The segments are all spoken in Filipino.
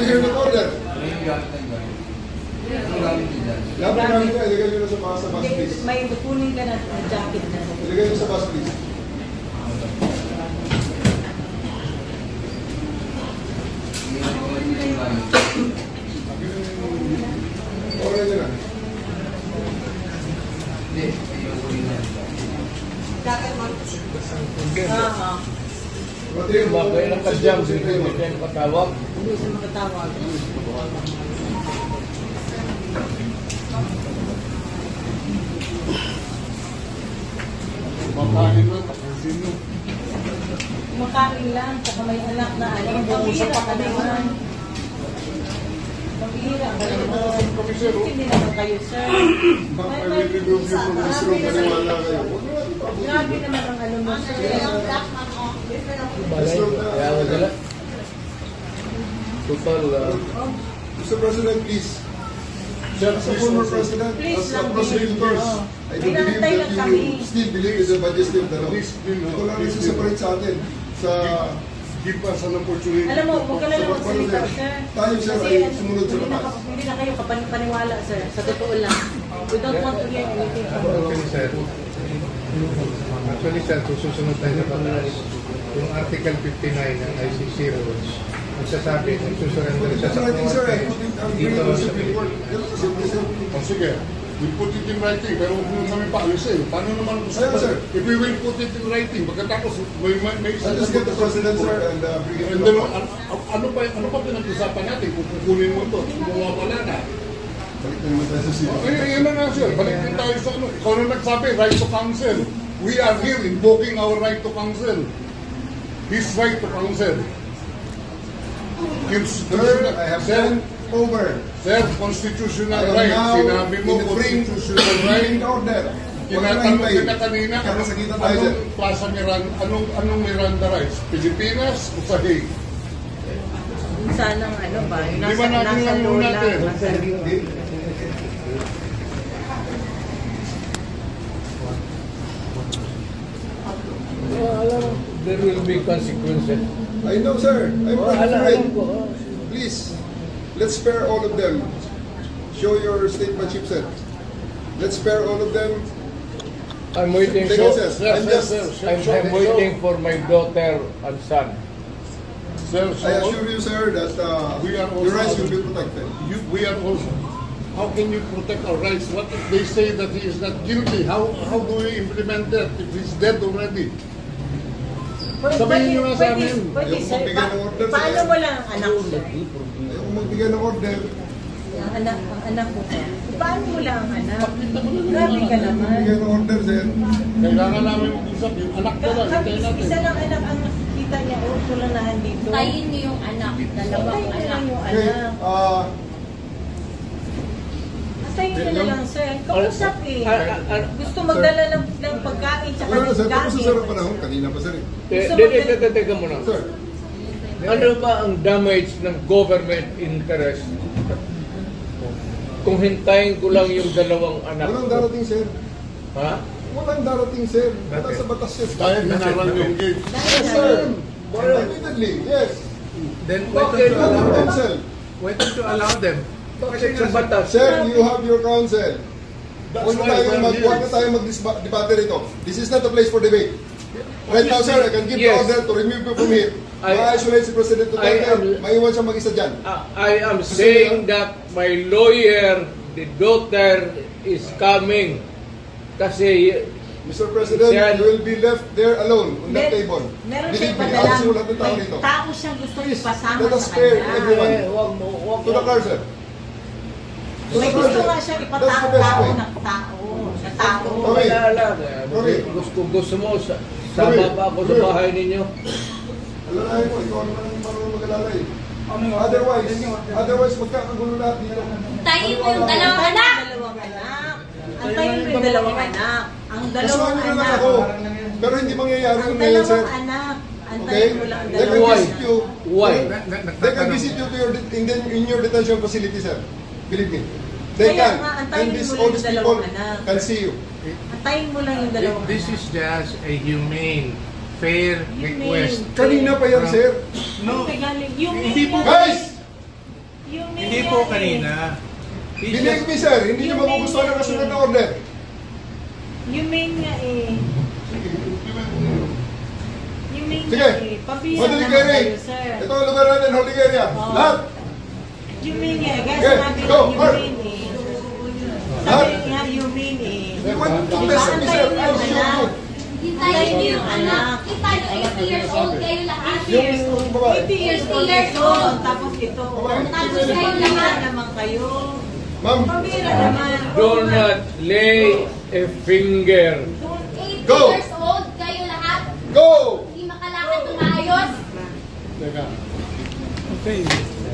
to hear the order. Dapat namin ka, ilagay nyo na sa bus, please. May kunin ka na jacket na. Ilagay nyo sa bus, please. Okay nyo na. Jacket mo? Bakit lang ka-jam, hindi kayo makatawag? Hindi siya makatawag. Kumakain lang, tapusin nyo. Kumakain lang, saka may anak na ano. Pambihira ka naman. Pambihira ka naman. Hindi naman kayo, sir. May review from this room, maniwala kayo. Grabe naman ang ano mo, sir. Kaya wala. Total. Mr. President, please. Sir, As a former president, Please as a lang, prosecutors, I do believe pinantay that lang kami. you still believe in the majesty of the law. Ito lang rin separate sa atin. Sa give us an opportunity. Alam mo, huwag ka lang magsalita, sir. Tayo, sir, Kasi ay sumunod sa batas. hindi na kayo kapaniwala, sir. Sa totoo lang. We don't want to hear anything from you. Actually, sir, kung susunod tayo sa batas, yung Article 59 ng ICC rules, nagsasabi, nagsusurrender siya sa korte dito sa Pilipinas. Sige, we put it in writing, pero huwag mo namin paalisin. Paano naman ito, sir? If we will put it in writing, pagkatapos may isa. Let's get the president, sir, and bring it to the court. Ano pa pinag-usapan natin kung kukunin mo ito? Kung mawawala na. Balik na naman tayo sa sila. Yun na nga, sir. Balik din tayo sa ano. Ikaw na nagsabi, right to counsel. We are here invoking our right to counsel. His right to counsel. Sir, I have sent over. Sir, constitutional right. Sinabi mo, constitutional right. Tinatanong kita kanina, anong Plaza Miranda, anong Miranda rights? Pilipinas o sa Hague? Sanang ano ba? Di ba natin lang muna natin? There will be consequences. I know, sir. I'm afraid. Please, let's spare all of them. Show your statement, Chief said. Let's spare all of them. I'm waiting I'm waiting for my daughter and son. Sir, I assure you, sir, that your rights will be protected. We are also. How can you protect our rights? What if they say that he is not guilty? How do we implement that if he's dead already? Sabihin nyo nga sa amin. Pwede, sir. Paano mo lang ang anak mo? Ayaw magbigay ng order. Ang anak mo. Paano mo lang ang anak? Grabe ka naman. Magbigay ng order, sir. Kailangan namin mag-usap yung anak ko lang. Isa lang anak ang nakikita niya. Tulanahan dito. Tayin niyo yung anak. Dalawang anak. Okay, Tayin ka na lang, sir. Kausap eh. Gusto magdala ng pagkain tsaka ng sir, tapos gamit. sa sarap panahon. Kanina pa, sir. Teka muna. Sir. Ano ba ang damage ng government interest? Kung hintayin ko lang yung dalawang anak ko. Walang darating, sir. Ha? Walang darating, sir. Batas sa batas, sir. Dahil naral yung gate. Yes, sir. Admittedly, yes. Then why don't you allow them? Bakit sa batas? Sir, you have your counsel. Huwag na tayo mag-debate rito. This is not a place for debate. Right now, sir, I can give the order to remove you from here. Ma-isolate si President Duterte. Maiwan siya mag-isa dyan. I am saying that my lawyer, the daughter, is coming. Kasi Mr. President, you will be left there alone on that table. Meron Believe siyang me, padalang, I'll sulat ng tao may dito. tao siyang gusto ipasama Let us sa spare kanya. everyone. Wag To the car, sir. May gusto nga siya ipatao ng tao. Sa tao. Okay. Gusto mo, sama pa ako sa bahay ninyo. Alalahin mo, ikaw naman ang marunong mag-alalay. Otherwise, magkakagulo lahat dito. Tayin mo yung dalawang anak. Antayin mo yung dalawang anak. Ang dalawang Kasuhan nyo lang anak. ako. Pero hindi mangyayari Ang yung ngayon, sir. dalawang anak. Okay? Antayin mo lang ang They can dalawang visit anak. you. Why? They can visit you to in your detention facility, sir. Believe me. They Kaya can. nga, And antayin all mo lang these yung people dalawang anak. can see you. Antayin mo lang yung dalawang This anak. is just a humane, fair request. Kanina pa yan, sir. No, Yung hindi po. Guys! po kanina. Believe me, sir, hindi niyo magugustuhan ang kasunod na order. You mean nga eh. You mean Sige. nga eh. Pabira Holding naman area. kayo, sir. Ito ang lugar natin, holding area. Oh. Lahat. You mean nga eh. Guys, Okay, sabi go, you Mark. mean eh. Lahat. Sabi nga you mean eh. You want to test me, sir? I'll show you. Hintayin niyo yung anak. Hintayin niyo 80 years old kayo lahat. 80 years old. 80 years old. 80 years old. Tapos ito. Tapos kayo Pabira lahat. naman kayo. Ma'am, Pabira naman. Do not lay a finger. 80 Go. years old kayo lahat. go! Hindi makalakad ng maayos. Teka. Okay.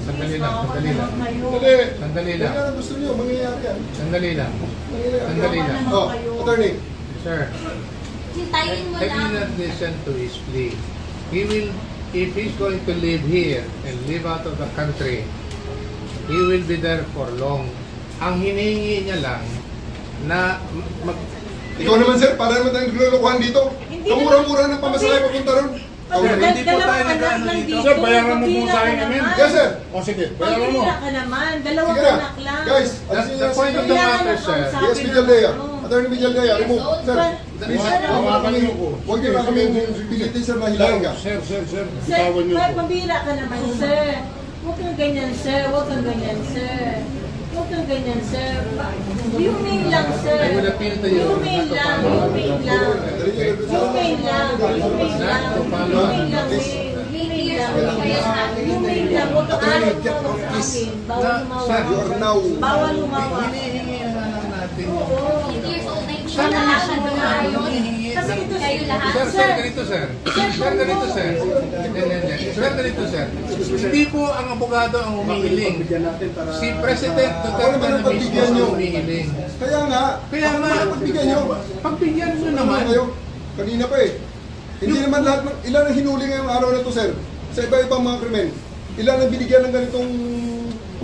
Sandali lang, sandali lang. Dali. Sandali lang. Kaya gusto niyo, mangyayari yan. Sandali lang. Mangyayari. Sandali lang. Oh, attorney. Sir, Hintayin mo let me lang. not listen to his plea. He will, if he's going to live here and live out of the country, he will be there for long. Ang hinihingi niya lang na Ikaw naman, sir, para naman tayong naglulukuhan dito. Hindi Kamura-mura ng pamasahe papunta ron. Hindi po tayo nag-ano dito. Sir, bayaran mo muna sa akin namin. Yes, sir. O sige, bayaran mo. Pabira ka naman. Dalawang Sige na. anak lang. Guys, That's alisin the niyo point of the matter, sir. Yes, Villaldea. Attorney Villaldea, remove. Sir, please, Hawakan niyo ko. huwag niyo na kami pilitin, sir, na hilahin ka. Sir, Sir, bitawan niyo ko. pabira ka naman, sir. Huwag kang ganyan, sir. Huwag kang ganyan, sir. Huwag kang ganyan, sir. Humane lang, sir. I will appeal to you Humane not to lang. follow. Humane lang. Humane lang. Humane lang. Humane lang, eh. 80 years old kayo lahat. Humane lang. Huwag kang alot mo sa akin. Bawal Sir, You are lumawa. now... Bawal lumawa. hinihingi na lang natin. 80 years old na hindi makalakad ng maayos. Kasi ito Kayo lahat. Sir, ganito, sir. Sir, ganito, sir. Sir, ganito, sir. Hindi po ang abogado ang humihiling. Si President Duterte na mismo ang humihiling. Kaya nga, Kaya nga, pagbigyan niyo. pagbigyan nyo naman. Kayo, kanina pa eh. Hindi naman lahat, ilan ang hinuli ngayong araw na to, sir? Sa iba-ibang mga krimen. Ilan ang binigyan ng ganitong...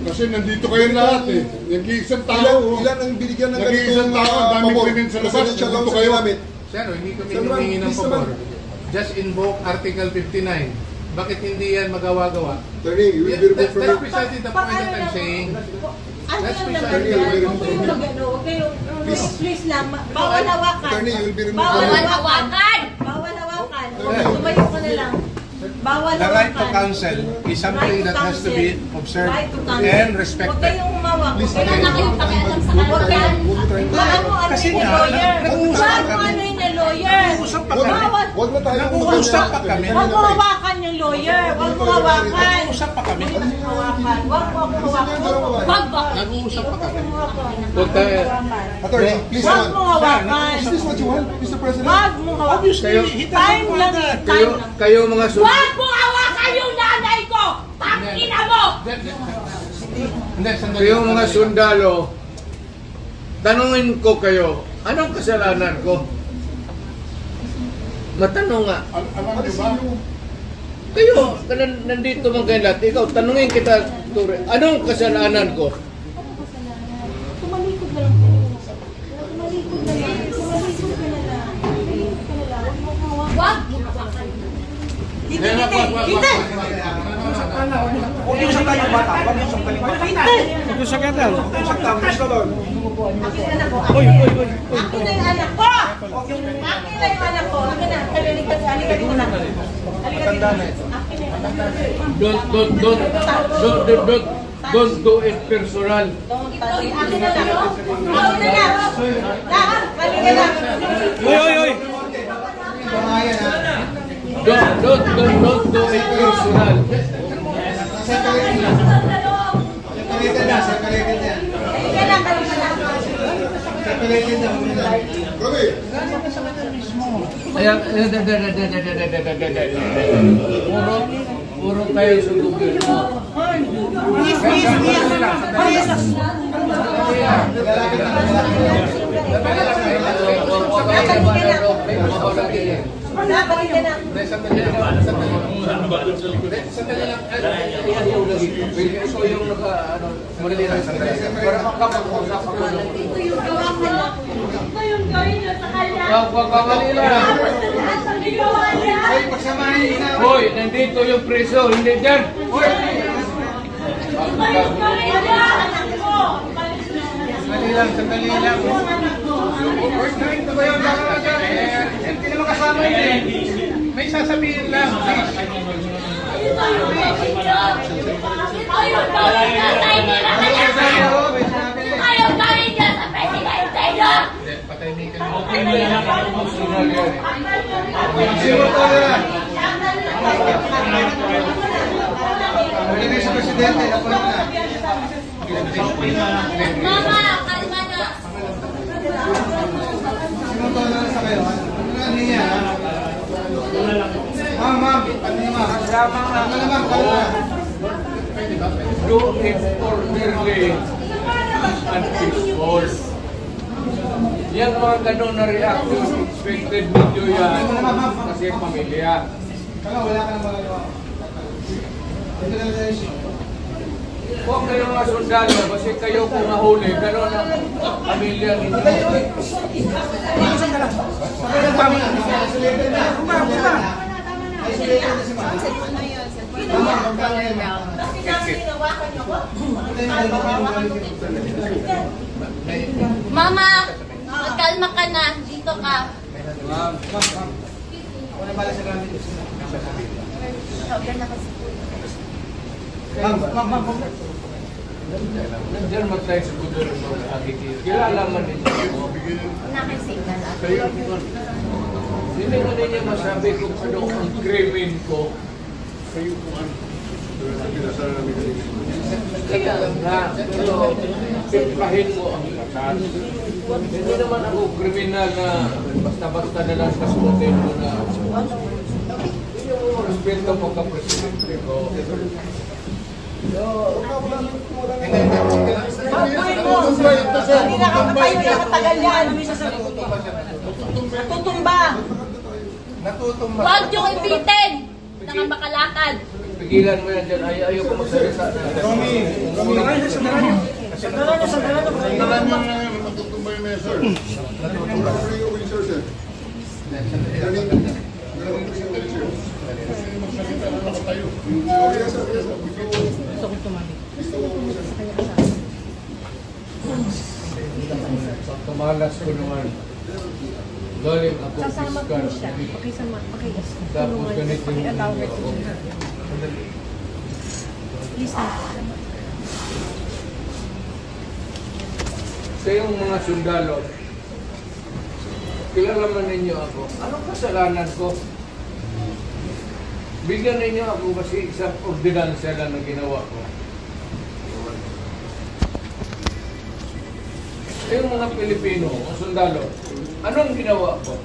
Kasi nandito kayo lahat eh. Nag-iisang tao. Ilan ang binigyan ng Nag-iisang ganitong tao, ang daming pabor? krimen sa labas. Presidential Nandito laws kayo. na ginamit. Sir, hindi kami Sir, humingi ng please pabor. naman. Just invoke Article 59. Bakit hindi yan magawa-gawa? Attorney, you will be removed from That's your... precisely the point that I'm saying. Ano That's lang precisely naman what yan? we're Huwag kayong mag-ano. Huwag kayong... Please lang. Bawal hawakan. Attorney, you will be removed Bawal from your... hawakan! Bawal hawakan. Tumayo ka na lang. Bawal The right to hawakan. counsel is something Right to that has to be counsel. observed Right to counsel. and Huwag respected. kayong humawak. Please, Wala na kayong pakialam sa Huwag kanya. kayong... Ano Kasi yung nga, lawyer? nag-uusap Huwag kami. ano yung lawyer? Nag-uusap pa Huwag kami. Bawal. Huwag na tayo Nag-uusap pa kami. Huwag mo hawakan yung lawyer. Huwag mo hawakan. Nag-uusap pa kami. Hawakan. Huwag mo ako hawakan. Wag ba? Nag-uusap pa kami. Huwag tayo. Attorney, please Huwag naman. mo hawakan. Is this what you want, Mr. President? Huwag mo hawakan. Obviously, he doesn't Time want lang eh. that. Kayo, Time lang. kayo mga Wag mo hawakan yung nanay ko! Tangina mo! Hindi, sandali. kayo mga sundalo, tanungin ko kayo, anong kasalanan ko? Matanong nga. Alam niyo ba? Kayo, nandito man kayo lahat. Ikaw, tanungin kita, Ture, anong kasalanan ko? Tumalikod na lang po. Tumalikod na lang. Tumalikod ka na lang. Tumalikod ka na lang. Huwag mo hawakan. Wag mo hawakan. Kita, kita. Huwag yung saktan yung bata. Huwag yung saktan yung bata. Huwag yung saktan. Huwag yung saktan. Gusto doon. Akin na ko. Akin na yung anak ko. Akin na yung anak ko. Akin na. Halika dito na. Halika dito. Akin na yung anak ko. Don't do it personal. Don't touch it. Akin na lang. Akin na lang. Lahat. Halika na. Don't do it personal. Halika na. Halika na. Grabe. Ayan, puro tayo sa gobyerno. Dapat ka na. Sandali lang. Ikaw yung madali lang sandali. Para makapag-usap ako. Ito yung gawa ko. Ito yung gawin niyo sa kanya. Madali lang. Lahat ang ginawa niya. Hoy, nandito yung preso, hindi dyan. Hoy! Ito yung gawin niya. lang, sandali lang. Yung anak ko. First time ko ba yun? Hindi naman kasama yun eh. May sasabihin lang. Ayaw tayo dyan sa presidente nyo! Okay lang ang personal yan. Sino to yan? Pwede sa presidente, nakuha na. Mama, kalma na! Sino to na sa kayo? Ano niya? Ma'am, ano niya ma'am? Ano naman, kalma. Do it orderly and peaceful. Yan mga ganun na reaction, expected video yan kasi pamilya. Kala, wala ka nang magagawa. Ito na lang issue. Huwag kayo mga sundalo, kasi kayo kung mahuli, ganun ang pamilya ninyo. Mama, magkalma ka na. Dito ka. Ma'am. Ako na pala sa gamit. Ma'am. Nandiyan mag tayo sa gudero ng agitid. Kilala man ninyo. Nakisignal ako. Hindi mo ninyo masabi kung ano ang krimen ko. Kayo kung ano. Pinasara namin kanina. Kaya nga, pero simplahin mo ang batas. Hindi naman ako kriminal na basta-basta na lang kasuotin mo na yung respeto mo ka-presidente ko. Hindi nakakatayo na matagal yan. Natutumba. Huwag niyong ipitin! Nakabakalakad. Pigilan mo yan dyan. Ayaw ko magsalita. Sandalan nyo na yun, matutumba yung mesa, sir. Natutumba yung sir, sir. Dalawang presidente, sir. Kasi magsalita na naman tayo. Yes, sir. Gusto ko tumali. Kamalas ko naman. Galing ako fiskal. Tapos ganito yung ako. Sa yung mga sundalo, kilala man ninyo ako. Anong kasalanan ko? Bigyan ninyo ako kasi isang ordinansya lang na ginawa ko. Sa yung mga Pilipino, mga sundalo, anong ginawa ko?